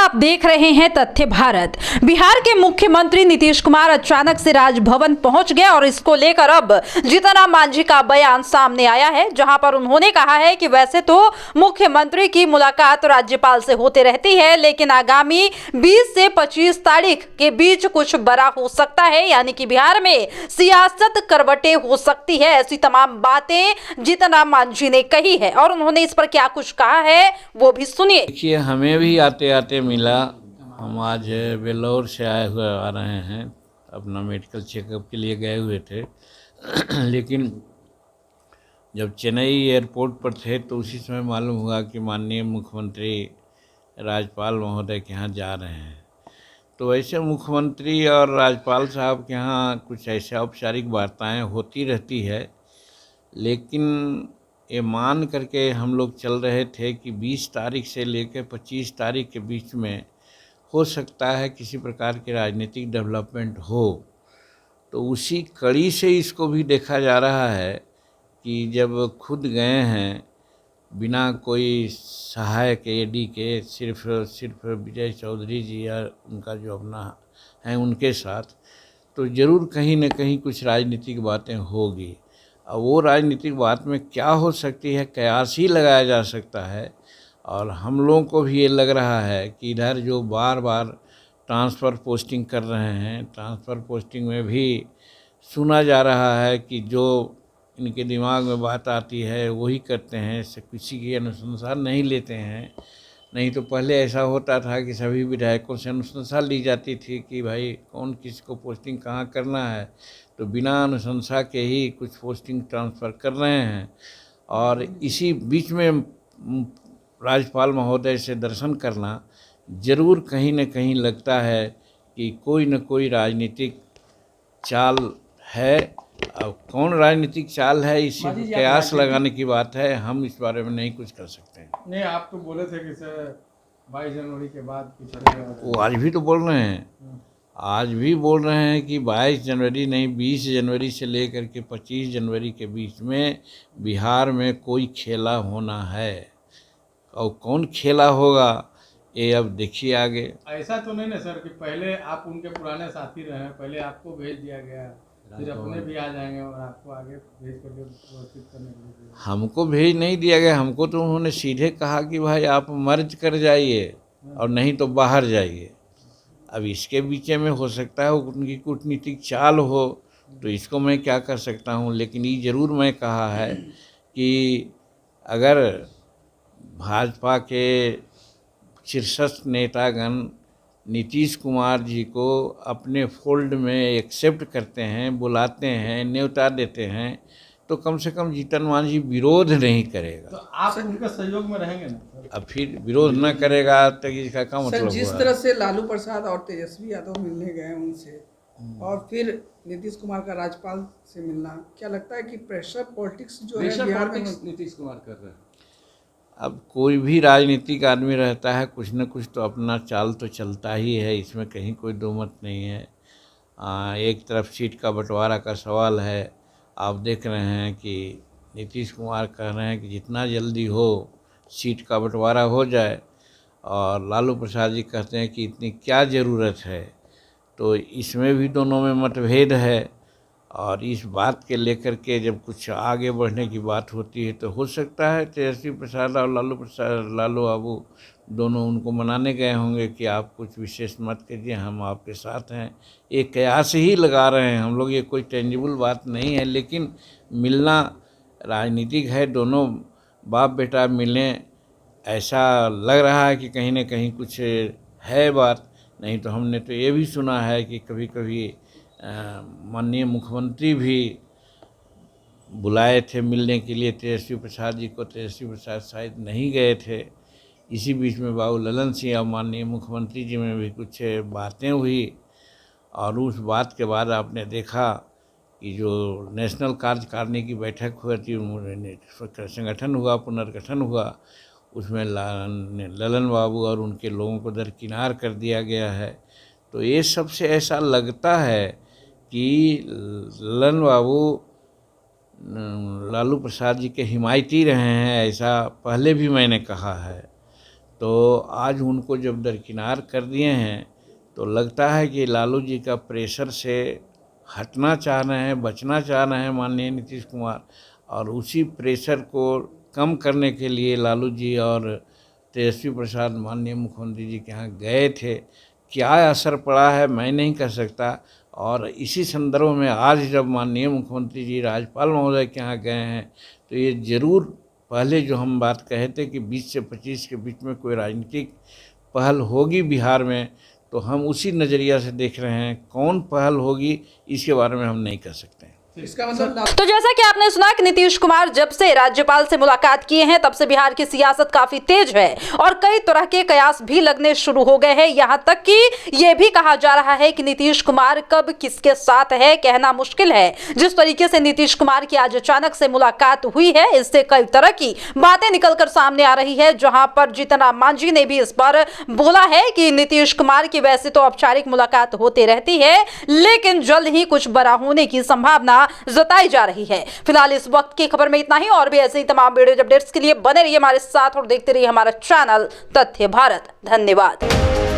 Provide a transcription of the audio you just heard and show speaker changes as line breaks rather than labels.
आप देख रहे हैं तथ्य भारत। बिहार के मुख्यमंत्री नीतीश कुमार अचानक से राजभवन पहुंच गए और इसको लेकर अब जीतन राम मांझी का बयान सामने आया है, जहां पर उन्होंने कहा है कि वैसे तो मुख्यमंत्री की मुलाकात राज्यपाल से होते रहती है, लेकिन आगामी 20 से 25 तारीख के बीच कुछ बड़ा हो सकता है, यानी कि बिहार में सियासत करवटें हो सकती है। ऐसी तमाम बातें जीतन राम मांझी ने कही है और उन्होंने इस पर क्या कुछ कहा है वो भी सुनिए।
देखिए, हमें भी आते आते मिला। हम आज वेल्लोर से आए हुए आ रहे हैं, अपना मेडिकल चेकअप के लिए गए हुए थे लेकिन जब चेन्नई एयरपोर्ट पर थे तो उसी समय मालूम हुआ कि माननीय मुख्यमंत्री राज्यपाल महोदय के यहाँ जा रहे हैं। तो ऐसे मुख्यमंत्री और राज्यपाल साहब के यहाँ कुछ ऐसे औपचारिक वार्ताएं होती रहती है, लेकिन ये मान करके हम लोग चल रहे थे कि 20 तारीख से लेकर 25 तारीख के बीच में हो सकता है किसी प्रकार के राजनीतिक डेवलपमेंट हो। तो उसी कड़ी से इसको भी देखा जा रहा है कि जब खुद गए हैं बिना कोई सहायक एडी के, सिर्फ विजय चौधरी जी या उनका जो अपना है उनके साथ, तो ज़रूर कहीं न कहीं कुछ राजनीतिक बातें होगी। अब वो राजनीतिक बात में क्या हो सकती है, कयास ही लगाया जा सकता है। और हम लोगों को भी ये लग रहा है कि इधर जो बार बार ट्रांसफ़र पोस्टिंग कर रहे हैं, ट्रांसफ़र पोस्टिंग में भी सुना जा रहा है कि जो इनके दिमाग में बात आती है वही करते हैं, किसी की अनुशंसा नहीं लेते हैं। नहीं तो पहले ऐसा होता था कि सभी विधायकों से अनुशंसा ली जाती थी कि भाई कौन किसको पोस्टिंग कहाँ करना है, तो बिना अनुशंसा के ही कुछ पोस्टिंग ट्रांसफ़र कर रहे हैं। और इसी बीच में राज्यपाल महोदय से दर्शन करना ज़रूर कहीं न कहीं लगता है कि कोई न कोई राजनीतिक चाल है। अब कौन राजनीतिक चाल है, इसी कयास लगाने की बात है, हम इस बारे में नहीं कुछ कर सकते हैं।
नहीं, आप तो बोले थे कि सर 22 जनवरी के बाद कुछ अगला
वो आज भी तो बोल रहे हैं, आज भी बोल रहे हैं कि 22 जनवरी नहीं, 20 जनवरी से लेकर के 25 जनवरी के बीच में बिहार में कोई खेला होना है। और कौन खेला होगा ये अब देखिए आगे।
ऐसा तो नहीं ना सर कि पहले आप उनके पुराने साथी रहे हैं, पहले आपको भेज दिया गया, फिर अपने भी आ जाएंगे और आपको आगे भेज करके व्यवस्थित करने के लिए?
हमको भेज नहीं दिया गया, हमको तो उन्होंने सीधे कहा कि भाई आप मर्ज कर जाइए और नहीं तो बाहर जाइए। अब इसके बीच में हो सकता है उनकी कूटनीतिक चाल हो, तो इसको मैं क्या कर सकता हूँ। लेकिन ये ज़रूर मैं कहा है कि अगर भाजपा के शीर्षस्थ नेतागण नीतीश कुमार जी को अपने फोल्ड में एक्सेप्ट करते हैं, बुलाते हैं, न्योता देते हैं, तो कम से कम जीतन मांझी विरोध नहीं करेगा।
तो आप उनका सहयोग में रहेंगे ना सर?
अब फिर विरोध न करेगा तो इसका क्या मतलब
जिस
हुआ?
तरह से लालू प्रसाद और तेजस्वी यादव मिलने गए उनसे और फिर नीतीश कुमार का राज्यपाल से मिलना, क्या लगता है कि प्रेशर पॉलिटिक्स जो है बिहार में
नीतीश कुमार कर रहे हैं?
अब कोई भी राजनीतिक आदमी रहता है, कुछ न कुछ तो अपना चाल तो चलता ही है, इसमें कहीं कोई दो मत नहीं है। एक तरफ सीट का बंटवारा का सवाल है। आप देख रहे हैं कि नीतीश कुमार कह रहे हैं कि जितना जल्दी हो सीट का बंटवारा हो जाए, और लालू प्रसाद जी कहते हैं कि इतनी क्या ज़रूरत है। तो इसमें भी दोनों में मतभेद है। और इस बात के लेकर के जब कुछ आगे बढ़ने की बात होती है तो हो सकता है तेजस्वी प्रसाद और लालू बाबू दोनों उनको मनाने गए होंगे कि आप कुछ विशेष मत कीजिए, हम आपके साथ हैं। एक कयास ही लगा रहे हैं हम लोग, ये कोई टेंजिबल बात नहीं है, लेकिन मिलना राजनीतिक है। दोनों बाप बेटा मिलें, ऐसा लग रहा है कि कहीं ना कहीं कुछ है बात। नहीं तो हमने तो ये भी सुना है कि कभी कभी माननीय मुख्यमंत्री भी बुलाए थे मिलने के लिए तेजस्वी प्रसाद जी को, तेजस्वी प्रसाद शायद नहीं गए थे। इसी बीच में बाबू ललन सिंह और माननीय मुख्यमंत्री जी में भी कुछ बातें हुई, और उस बात के बाद आपने देखा कि जो नेशनल कार्यकारिणी की बैठक हुई थी, संगठन हुआ, पुनर्गठन हुआ, उसमें ललन बाबू और उनके लोगों को दरकिनार कर दिया गया है। तो ये सबसे ऐसा लगता है कि ललन बाबू लालू प्रसाद जी के हिमायती रहे हैं, ऐसा पहले भी मैंने कहा है। तो आज उनको जब दरकिनार कर दिए हैं तो लगता है कि लालू जी का प्रेशर से हटना चाह रहे हैं, बचना चाह रहे हैं माननीय नीतीश कुमार, और उसी प्रेशर को कम करने के लिए लालू जी और तेजस्वी प्रसाद माननीय मुख्यमंत्री जी के यहाँ गए थे। क्या असर पड़ा है मैं नहीं कह सकता, और इसी संदर्भ में आज जब माननीय मुख्यमंत्री जी राज्यपाल महोदय के यहाँ गए हैं तो ये ज़रूर पहले जो हम बात कहे थे कि 20 से 25 के बीच में कोई राजनीतिक पहल होगी बिहार में, तो हम उसी नज़रिया से देख रहे हैं। कौन पहल होगी इसके बारे में हम नहीं कह सकते हैं।
इसका मतलब
तो जैसा कि आपने सुना कि नीतीश कुमार जब से राज्यपाल से मुलाकात किए हैं तब से बिहार की सियासत काफी तेज है और कई तरह के कयास भी लगने शुरू हो गए हैं। यहां तक कि यह भी कहा जा रहा है कि नीतीश कुमार कब किसके साथ है कहना मुश्किल है। जिस तरीके से नीतीश कुमार की आज अचानक से मुलाकात हुई है, इससे कई तरह की बातें निकलकर सामने आ रही है, जहां पर जीतन राम मांझी ने भी इस पर बोला है कि नीतीश कुमार की वैसे तो औपचारिक मुलाकात होती रहती है, लेकिन जल्द ही कुछ बड़ा होने की संभावना जताई जा रही है। फिलहाल इस वक्त की खबर में इतना ही, और भी ऐसे ही तमाम वीडियो अपडेट्स के लिए बने रहिए हमारे साथ और देखते रहिए हमारा चैनल तथ्य भारत। धन्यवाद।